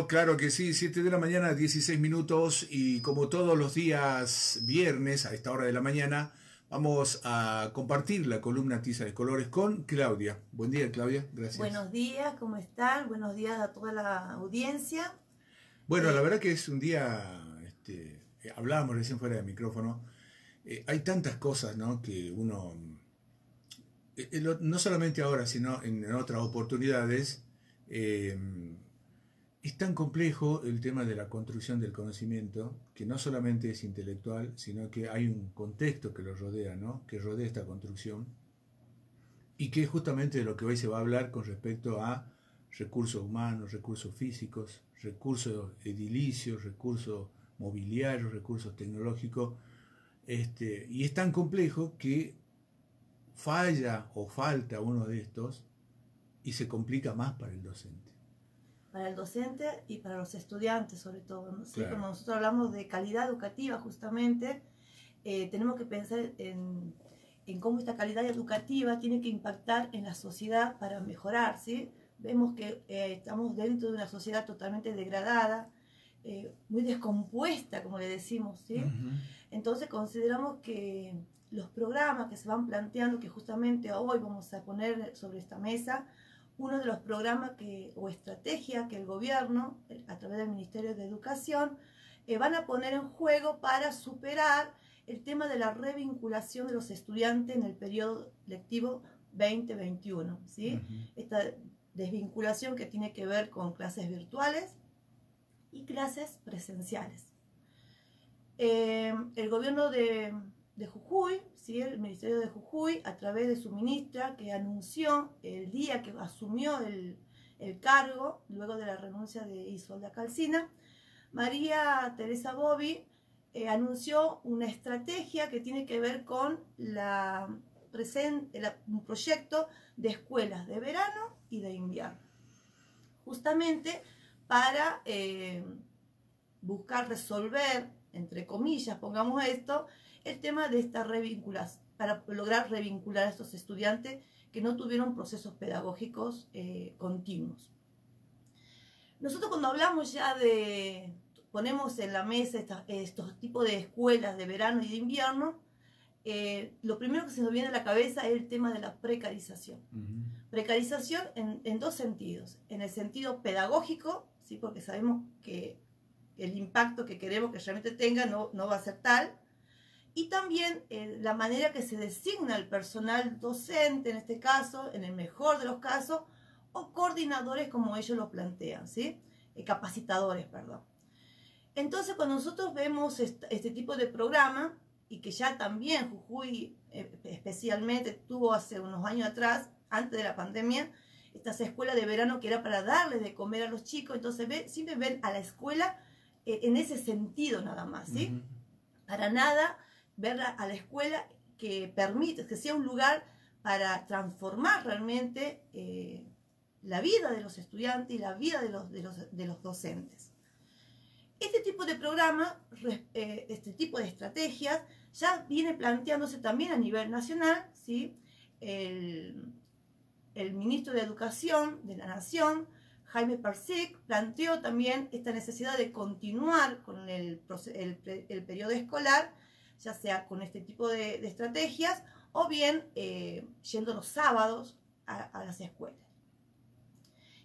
Claro que sí, 7 de la mañana, 16 minutos y como todos los días viernes a esta hora de la mañana vamos a compartir la columna Tiza de Colores con Claudia. Buen día, Claudia, gracias. Buenos días, ¿cómo están? Buenos días a toda la audiencia. Bueno, la Eh, verdad que es un día, hablábamos recién fuera de micrófono, hay tantas cosas, ¿no? Que uno, no solamente ahora, sino en otras oportunidades, eh, es tan complejo el tema de la construcción del conocimiento, que no solamente es intelectual, sino que hay un contexto que lo rodea, ¿no? Que rodea esta construcción, y que es justamente de lo que hoy se va a hablar con respecto a recursos humanos, recursos físicos, recursos edilicios, recursos mobiliarios, recursos tecnológicos, y es tan complejo que falla o falta uno de estos y se complica más para el docente. para el docente y para los estudiantes sobre todo, ¿no? ¿Sí? Claro. Cuando nosotros hablamos de calidad educativa justamente, tenemos que pensar en cómo esta calidad educativa tiene que impactar en la sociedad para mejorar, ¿sí? Vemos que estamos dentro de una sociedad totalmente degradada, muy descompuesta, como le decimos, ¿sí? Entonces consideramos que los programas que se van planteando, que justamente hoy vamos a poner sobre esta mesa, uno de los programas o estrategias que el gobierno, a través del Ministerio de Educación, van a poner en juego para superar el tema de la revinculación de los estudiantes en el periodo lectivo 2021, ¿sí? Esta desvinculación que tiene que ver con clases virtuales y clases presenciales. El gobierno de Jujuy, ¿sí? El Ministerio de Jujuy, a través de su ministra, que anunció el día que asumió el cargo, luego de la renuncia de Isolda Calcina, María Teresa Bovi anunció una estrategia que tiene que ver con un proyecto de escuelas de verano y de invierno, justamente para buscar resolver, entre comillas, pongamos esto, el tema de esta revinculación, para lograr revincular a estos estudiantes que no tuvieron procesos pedagógicos continuos. Nosotros cuando hablamos ya ponemos en la mesa estos tipos de escuelas de verano y de invierno, lo primero que se nos viene a la cabeza es el tema de la precarización. Precarización en dos sentidos. En el sentido pedagógico, ¿sí? Porque sabemos que el impacto que queremos que realmente tenga no va a ser tal. Y también la manera que se designa el personal docente, en este caso, en el mejor de los casos, o coordinadores como ellos lo plantean, ¿sí? Capacitadores, perdón. Entonces, cuando nosotros vemos este tipo de programa, y que ya también Jujuy especialmente tuvo hace unos años atrás, antes de la pandemia, estas escuelas de verano que era para darles de comer a los chicos, entonces siempre ven a la escuela en ese sentido nada más, ¿sí? Para nada ver a la escuela que permite, que sea un lugar para transformar realmente la vida de los estudiantes y la vida de los docentes. Este tipo de programa, este tipo de estrategias, ya viene planteándose también a nivel nacional, ¿sí? El ministro de Educación de la Nación, Jaime Persic, planteó también esta necesidad de continuar con el periodo escolar, ya sea con este tipo de estrategias, o bien yendo los sábados a las escuelas.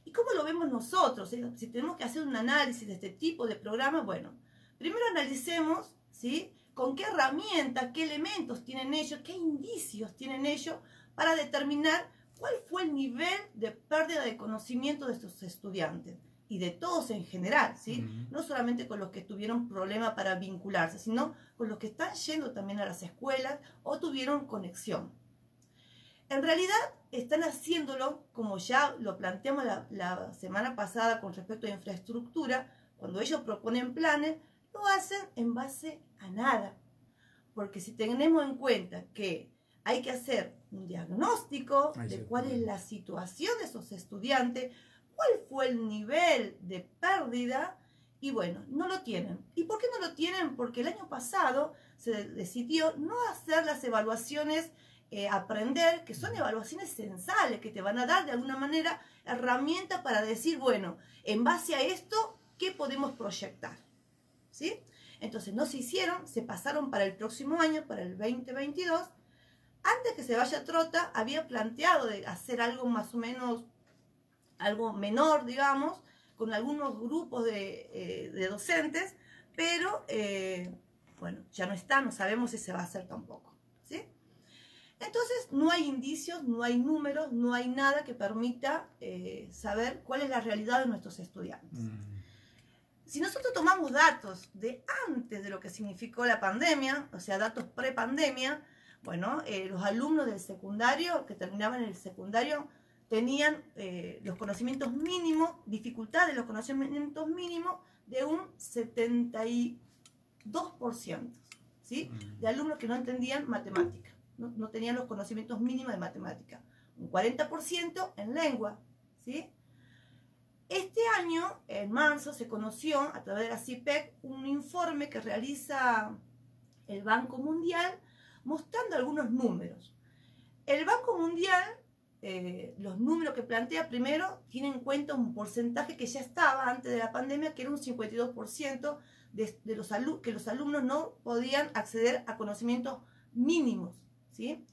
¿Y cómo lo vemos nosotros? Si tenemos que hacer un análisis de este tipo de programas, bueno, primero analicemos, ¿sí? Con qué herramientas, qué elementos tienen ellos, qué indicios tienen ellos para determinar cuál fue el nivel de pérdida de conocimiento de estos estudiantes y de todos en general, ¿sí? No solamente con los que tuvieron problemas para vincularse, sino con los que están yendo también a las escuelas o tuvieron conexión. En realidad están haciéndolo, como ya lo planteamos la semana pasada con respecto a infraestructura, cuando ellos proponen planes, lo hacen en base a nada. Porque si tenemos en cuenta que hay que hacer un diagnóstico de cuál es la situación de esos estudiantes, cuál fue el nivel de pérdida, y bueno, no lo tienen. ¿Y por qué no lo tienen? Porque el año pasado se decidió no hacer las evaluaciones aprender, que son evaluaciones censales, que te van a dar de alguna manera herramientas para decir, bueno, en base a esto, ¿qué podemos proyectar? ¿Sí? Entonces no se hicieron, se pasaron para el próximo año, para el 2022. Antes que se vaya Trota, había planteado de hacer algo más o menos, algo menor, digamos, con algunos grupos de docentes, pero bueno, ya no está, no sabemos si se va a hacer tampoco, ¿sí? Entonces no hay indicios, no hay números, no hay nada que permita saber cuál es la realidad de nuestros estudiantes. Si nosotros tomamos datos de antes de lo que significó la pandemia, o sea, datos pre-pandemia, bueno, los alumnos del secundario, que terminaban en el secundario, tenían los conocimientos mínimos, dificultad de los conocimientos mínimos de un 72%, ¿sí? De alumnos que no entendían matemática, no tenían los conocimientos mínimos de matemática. Un 40% en lengua, ¿sí? Este año, en marzo, se conoció a través de la CIPEC un informe que realiza el Banco Mundial mostrando algunos números. El Banco Mundial, los números que plantea primero, tiene en cuenta un porcentaje que ya estaba antes de la pandemia, que era un 52% que los alumnos no podían acceder a conocimientos mínimos, ¿sí?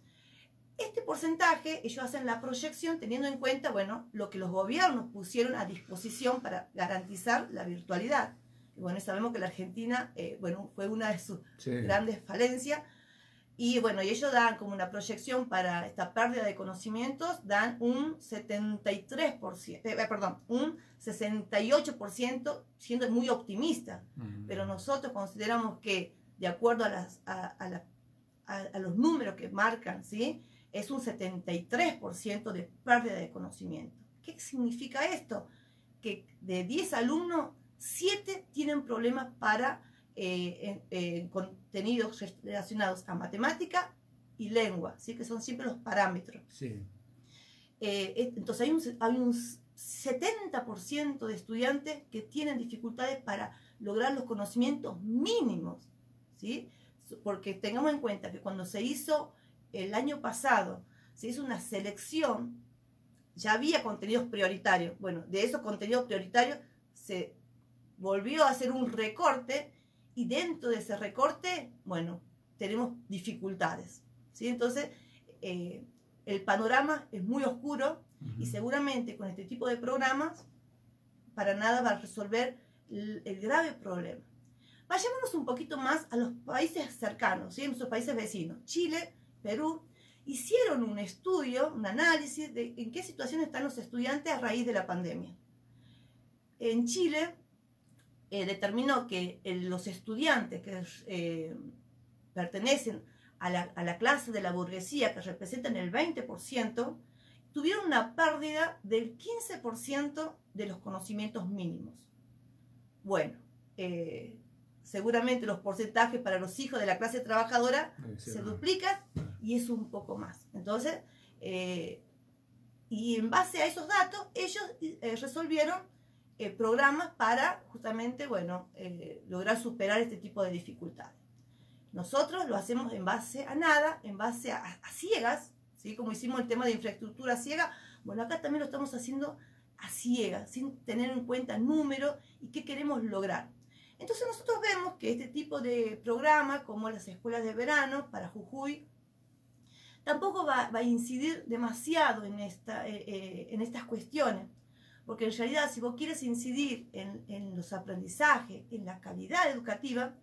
Este porcentaje, ellos hacen la proyección teniendo en cuenta, bueno, lo que los gobiernos pusieron a disposición para garantizar la virtualidad. Y bueno, sabemos que la Argentina, bueno, fue una de sus grandes falencias. Y bueno, y ellos dan como una proyección para esta pérdida de conocimientos, dan un 73%, un 68%, siendo muy optimista. Pero nosotros consideramos que, de acuerdo a los números que marcan, ¿sí?, es un 73% de pérdida de conocimiento. ¿Qué significa esto? Que de 10 alumnos, 7 tienen problemas para contenidos relacionados a matemática y lengua, ¿sí? Que son siempre los parámetros. Sí. Entonces hay un 70% de estudiantes que tienen dificultades para lograr los conocimientos mínimos, ¿sí? Porque tengamos en cuenta que cuando se hizo el año pasado, se hizo una selección, ya había contenidos prioritarios. Bueno, de esos contenidos prioritarios se volvió a hacer un recorte y dentro de ese recorte, bueno, tenemos dificultades, ¿sí? Entonces, el panorama es muy oscuro y seguramente con este tipo de programas para nada va a resolver el grave problema. Vayámonos un poquito más a los países cercanos, ¿sí? Nuestros países vecinos, Chile, Perú, hicieron un estudio, un análisis de en qué situación están los estudiantes a raíz de la pandemia. En Chile determinó que los estudiantes que pertenecen a la clase de la burguesía, que representan el 20%, tuvieron una pérdida del 15% de los conocimientos mínimos. Bueno, seguramente los porcentajes para los hijos de la clase trabajadora se duplican y es un poco más. Entonces, y en base a esos datos, ellos resolvieron programas para justamente, bueno, lograr superar este tipo de dificultades. Nosotros lo hacemos en base a nada, en base a ciegas, ¿sí? Como hicimos el tema de infraestructura ciega, bueno, acá también lo estamos haciendo a ciegas, sin tener en cuenta números y qué queremos lograr. Entonces nosotros vemos que este tipo de programas, como las escuelas de verano para Jujuy, tampoco va a incidir demasiado en estas cuestiones. Porque en realidad, si vos quieres incidir en los aprendizajes, en la calidad educativa,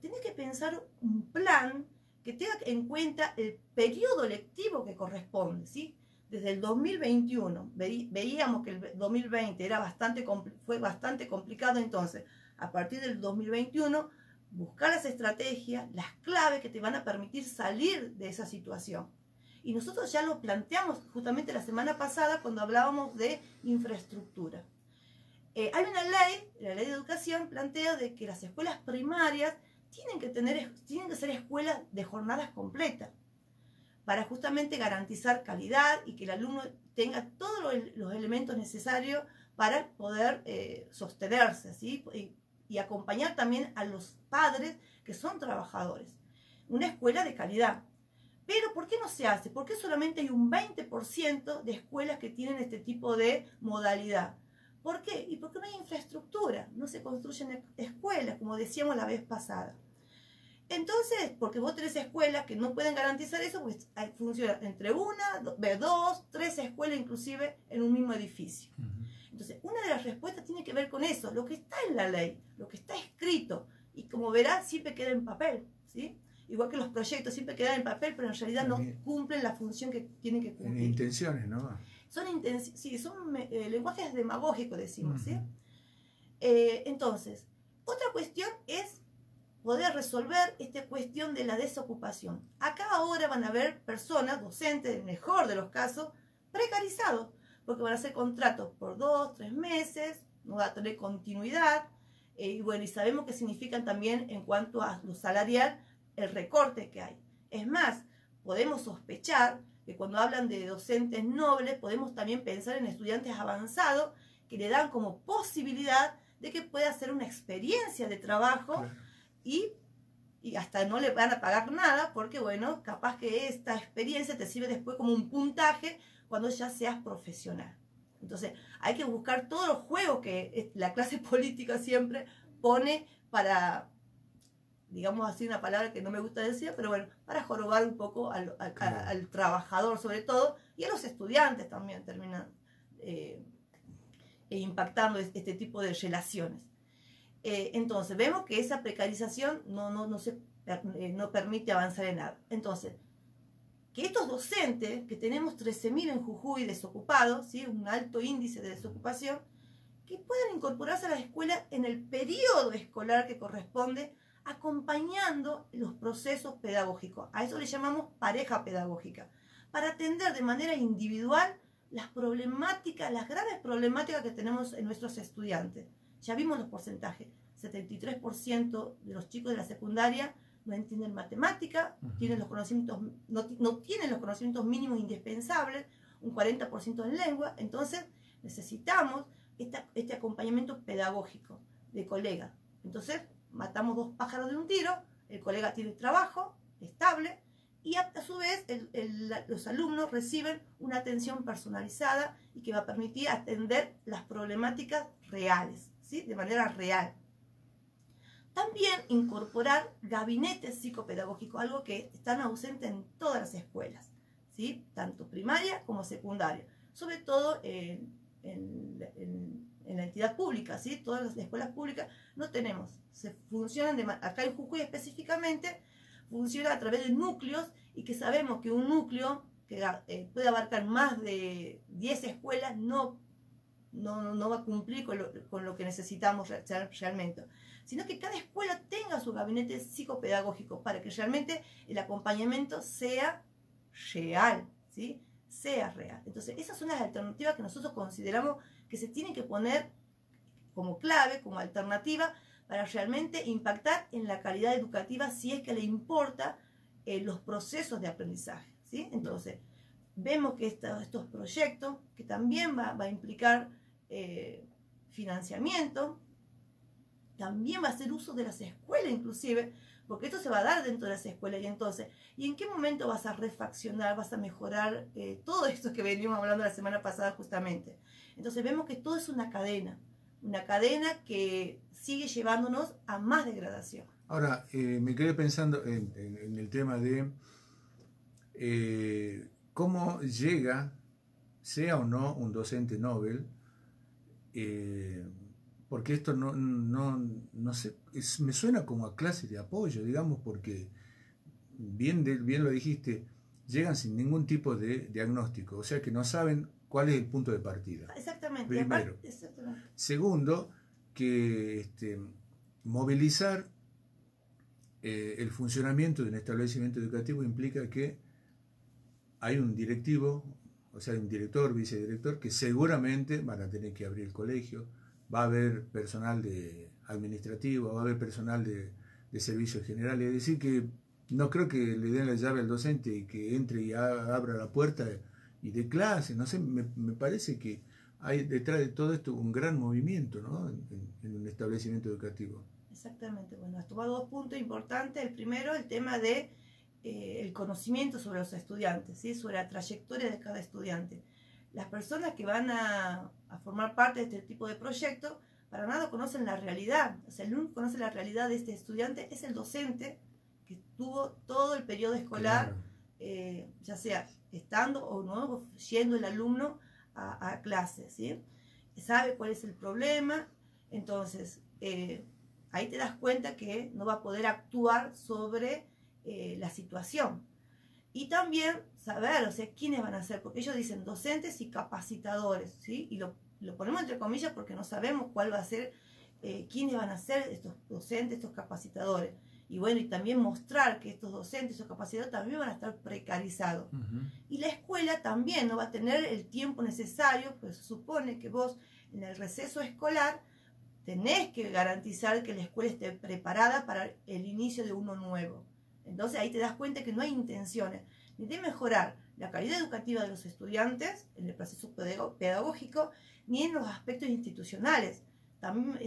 tenés que pensar un plan que tenga en cuenta el periodo lectivo que corresponde, ¿sí? Desde el 2021, veíamos que el 2020 fue bastante complicado, entonces, a partir del 2021, buscar las estrategias, las claves que te van a permitir salir de esa situación. Y nosotros ya lo planteamos justamente la semana pasada cuando hablábamos de infraestructura. Hay una ley, la ley de educación, plantea de que las escuelas primarias tienen que ser escuelas de jornadas completas para justamente garantizar calidad y que el alumno tenga todos los elementos necesarios para poder sostenerse, ¿sí? Y acompañar también a los padres que son trabajadores. Una escuela de calidad. Pero ¿por qué no se hace? ¿Por qué solamente hay un 20% de escuelas que tienen este tipo de modalidad? ¿Por qué? Y porque no hay infraestructura, no se construyen escuelas, como decíamos la vez pasada. Entonces, porque vos tenés escuelas que no pueden garantizar eso, pues funciona entre una, dos, tres escuelas inclusive en un mismo edificio. Entonces, una de las respuestas tiene que ver con eso, lo que está en la ley, lo que está escrito, y como verás, siempre queda en papel, ¿sí? Igual que los proyectos siempre quedan en papel, pero en realidad no cumplen la función que tienen que cumplir. En intenciones, ¿no? Sí, son lenguajes demagógicos, decimos, ¿sí? Entonces, otra cuestión es poder resolver esta cuestión de la desocupación. Acá ahora van a haber personas, docentes, en el mejor de los casos, precarizados, porque van a hacer contratos por 2, 3 meses, no va a tener continuidad, y bueno, y sabemos que significan también en cuanto a lo salarial el recorte que hay. Es más, podemos sospechar que cuando hablan de docentes nobles, podemos también pensar en estudiantes avanzados que le dan como posibilidad de que pueda hacer una experiencia de trabajo. Claro. Y hasta no le van a pagar nada porque, bueno, capaz que esta experiencia te sirve después como un puntaje cuando ya seas profesional. Entonces, hay que buscar todos los juegos que la clase política siempre pone para, digamos así, una palabra que no me gusta decir, pero bueno, para jorobar un poco al trabajador sobre todo, y a los estudiantes también terminan impactando este tipo de relaciones. Entonces, vemos que esa precarización no permite avanzar en nada. Entonces, que estos docentes, que tenemos 13.000 en Jujuy desocupados, ¿sí? Un alto índice de desocupación, que puedan incorporarse a la escuela en el periodo escolar que corresponde, acompañando los procesos pedagógicos. A eso le llamamos pareja pedagógica, para atender de manera individual las problemáticas, las graves problemáticas que tenemos en nuestros estudiantes. Ya vimos los porcentajes, 73% de los chicos de la secundaria no entienden matemática, tienen los conocimientos, no tienen los conocimientos mínimos indispensables, un 40% en lengua. Entonces necesitamos este acompañamiento pedagógico de colegas. Entonces matamos 2 pájaros de un tiro, el colega tiene trabajo estable y a su vez los alumnos reciben una atención personalizada y que va a permitir atender las problemáticas reales, ¿sí? De manera real. También incorporar gabinetes psicopedagógicos, algo que están ausentes en todas las escuelas, ¿sí? Tanto primaria como secundaria, sobre todo en la entidad pública, ¿sí? Todas las escuelas públicas no tenemos, acá en Jujuy específicamente, funciona a través de núcleos, y que sabemos que un núcleo que puede abarcar más de 10 escuelas no va a cumplir con lo que necesitamos realmente, sino que cada escuela tenga su gabinete psicopedagógico para que realmente el acompañamiento sea real, ¿sí? Sea real. Entonces, esas son las alternativas que nosotros consideramos que se tienen que poner como clave, como alternativa, para realmente impactar en la calidad educativa si es que le importa los procesos de aprendizaje, ¿sí? Entonces, vemos que estos proyectos, que también va a implicar financiamiento, también va a hacer uso de las escuelas inclusive, porque esto se va a dar dentro de las escuelas. Y entonces, ¿y en qué momento vas a refaccionar, vas a mejorar todo esto que venimos hablando la semana pasada justamente? Entonces vemos que todo es una cadena que sigue llevándonos a más degradación. Ahora, me quedé pensando en el tema de cómo llega, sea o no un docente Nobel, porque esto no sé, me suena como a clase de apoyo, digamos, porque bien lo dijiste, llegan sin ningún tipo de diagnóstico, o sea que no saben cuál es el punto de partida. Exactamente. Primero. Exactamente. Segundo, que movilizar el funcionamiento de un establecimiento educativo implica que hay un directivo, o sea, un director, vicedirector, que seguramente van a tener que abrir el colegio, va a haber personal administrativo, va a haber personal de servicios generales, es decir que no creo que le den la llave al docente y que entre y abra la puerta y dé clase, no sé, me parece que hay detrás de todo esto un gran movimiento, ¿no? en un establecimiento educativo. Exactamente, bueno, has tomado 2 puntos importantes. El primero, el tema de el conocimiento sobre los estudiantes, ¿sí? Sobre la trayectoria de cada estudiante. Las personas que van a formar parte de este tipo de proyecto para nada conocen la realidad. O sea, el único que conoce la realidad de este estudiante es el docente que tuvo todo el periodo escolar, claro. Ya sea estando o no, yendo el alumno a clase, ¿sí? Sabe cuál es el problema, entonces ahí te das cuenta que no va a poder actuar sobre la situación. Y también saber, o sea, quiénes van a ser, porque ellos dicen docentes y capacitadores, ¿sí? Y lo ponemos entre comillas porque no sabemos cuál va a ser, quiénes van a ser estos docentes, estos capacitadores. Y bueno, y también mostrar que estos docentes, estos capacitadores también van a estar precarizados. Y la escuela también no va a tener el tiempo necesario, pues se supone que vos en el receso escolar tenés que garantizar que la escuela esté preparada para el inicio de uno nuevo. Entonces ahí te das cuenta que no hay intenciones ni de mejorar la calidad educativa de los estudiantes en el proceso pedagógico, ni en los aspectos institucionales. También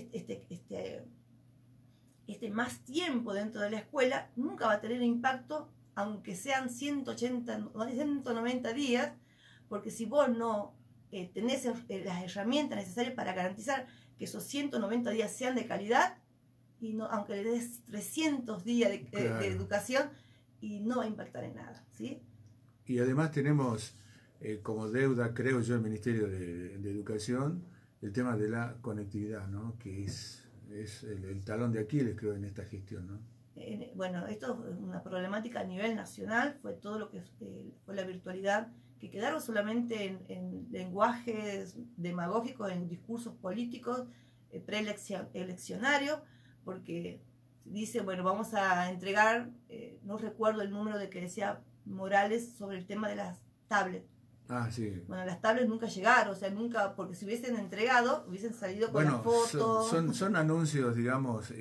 este más tiempo dentro de la escuela nunca va a tener impacto, aunque sean 180 o 190 días, porque si vos no tenés las herramientas necesarias para garantizar que esos 190 días sean de calidad, y no, aunque le des 300 días de educación, y no va a impactar en nada, ¿sí? Y además tenemos como deuda, creo yo, el Ministerio de Educación, el tema de la conectividad, ¿no? Que es el talón de Aquiles, creo, en esta gestión, ¿no? Bueno, esto es una problemática a nivel nacional, fue todo lo que fue la virtualidad, que quedaron solamente en lenguajes demagógicos, en discursos políticos preeleccionarios, porque dice, bueno, vamos a entregar, no recuerdo el número de que decía Morales sobre el tema de las tablets. Ah, sí. Bueno, las tablets nunca llegaron, o sea, nunca, porque si hubiesen entregado, hubiesen salido con las fotos. Son anuncios, digamos,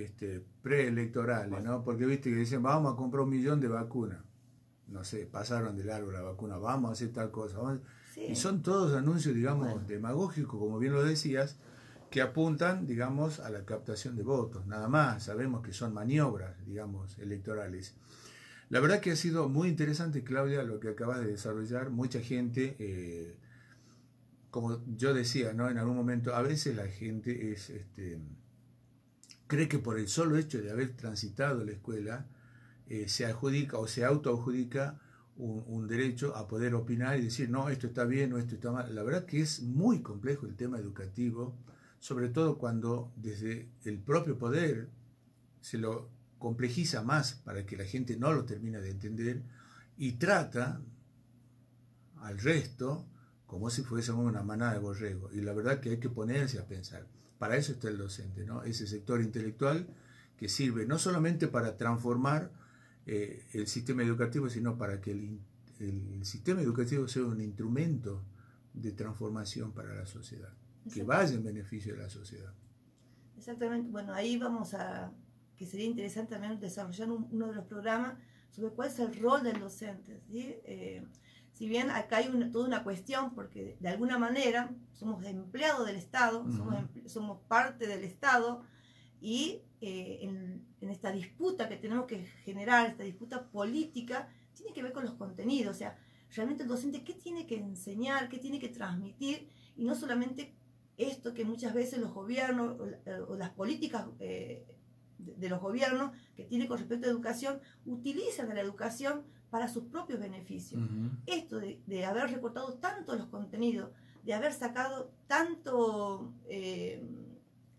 preelectorales, ¿no? Porque viste que dicen, vamos a comprar 1 millón de vacunas. No sé, pasaron de largo la vacuna, vamos a hacer tal cosa. Sí. Y son todos anuncios, digamos, demagógicos, como bien lo decías, que apuntan, digamos, a la captación de votos, nada más. Sabemos que son maniobras, digamos, electorales. La verdad que ha sido muy interesante, Claudia, lo que acabas de desarrollar. Mucha gente, como yo decía, ¿no? En algún momento, a veces la gente cree que por el solo hecho de haber transitado la escuela, se adjudica o se autoadjudica un derecho a poder opinar y decir, no, esto está bien o esto está mal. La verdad que es muy complejo el tema educativo, sobre todo cuando desde el propio poder se lo complejiza más para que la gente no lo termine de entender y trata al resto como si fuese una manada de borrego. Y la verdad que hay que ponerse a pensar. Para eso está el docente, ¿no? Ese sector intelectual que sirve no solamente para transformar el sistema educativo, sino para que el sistema educativo sea un instrumento de transformación para la sociedad, que vaya en beneficio de la sociedad. Exactamente. Bueno, ahí vamos a, que sería interesante también desarrollar uno de los programas sobre cuál es el rol del docente, ¿sí? Si bien acá hay toda una cuestión, porque de alguna manera somos empleados del Estado, somos parte del Estado, y en esta disputa que tenemos que generar, esta disputa política, tiene que ver con los contenidos. O sea, realmente el docente, ¿qué tiene que enseñar? ¿Qué tiene que transmitir? Y no solamente esto que muchas veces los gobiernos o las políticas de los gobiernos que tienen con respecto a educación, utilizan a la educación para sus propios beneficios. Esto de haber recortado tanto los contenidos, de haber sacado tanto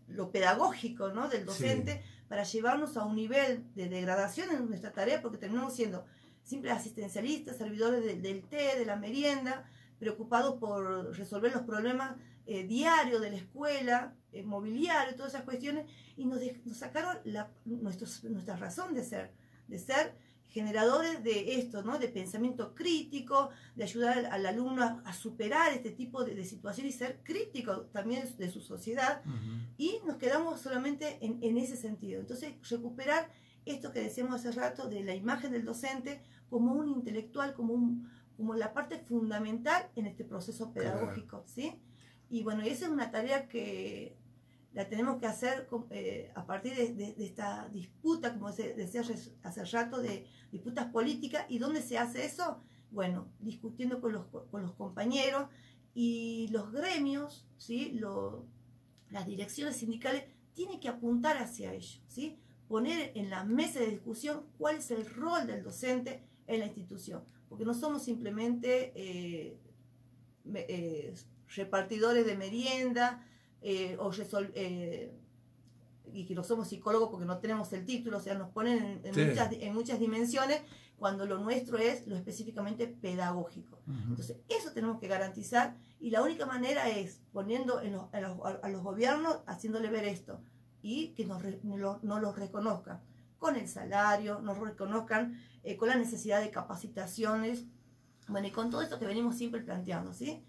lo pedagógico, ¿no? Del docente, para llevarnos a un nivel de degradación en nuestra tarea, porque terminamos siendo simples asistencialistas, servidores del té, de la merienda, preocupados por resolver los problemas diarios de la escuela, mobiliario, todas esas cuestiones, y nos sacaron nuestra razón de ser generadores de esto, ¿no? De pensamiento crítico, de ayudar al alumno a superar este tipo de situación y ser crítico también de su sociedad, y nos quedamos solamente en ese sentido. Entonces, recuperar esto que decíamos hace rato de la imagen del docente como un intelectual, como la parte fundamental en este proceso pedagógico, ¿sí? Y bueno, esa es una tarea que la tenemos que hacer a partir de esta disputa, como decía hace rato, de disputas políticas. ¿Y dónde se hace eso? Bueno, discutiendo con los compañeros y los gremios, ¿sí? Las direcciones sindicales tienen que apuntar hacia ello, ¿sí? Poner en la mesa de discusión cuál es el rol del docente en la institución, porque no somos simplemente repartidores de merienda, y que no somos psicólogos porque no tenemos el título, o sea, nos ponen en muchas dimensiones, cuando lo nuestro es lo específicamente pedagógico. Entonces, eso tenemos que garantizar, y la única manera es poniendo a los gobiernos, haciéndole ver esto, y que nos los reconozcan con el salario, nos reconozcan con la necesidad de capacitaciones, bueno, y con todo esto que venimos siempre planteando, ¿sí?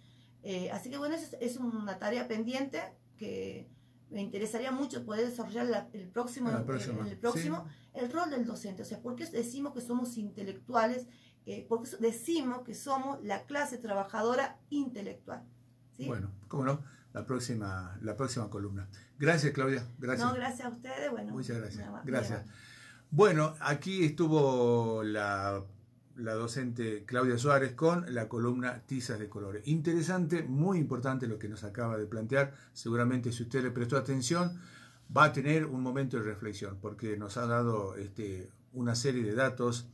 Así que bueno, es una tarea pendiente que me interesaría mucho poder desarrollar el próximo, el rol del docente. O sea, ¿por qué decimos que somos intelectuales? Porque decimos que somos la clase trabajadora intelectual, ¿sí? Bueno, cómo no, la próxima columna. Gracias, Claudia. Gracias. No, gracias a ustedes. Bueno, muchas gracias. Gracias. Bueno, aquí estuvo la docente Claudia Suárez con la columna Tizas de Colores. Interesante, muy importante lo que nos acaba de plantear. Seguramente si usted le prestó atención va a tener un momento de reflexión, porque nos ha dado una serie de datos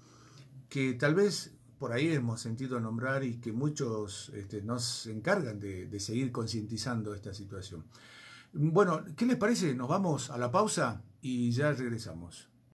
que tal vez por ahí hemos sentido nombrar y que muchos nos encargan de seguir concientizando esta situación. Bueno, ¿qué les parece? Nos vamos a la pausa y ya regresamos.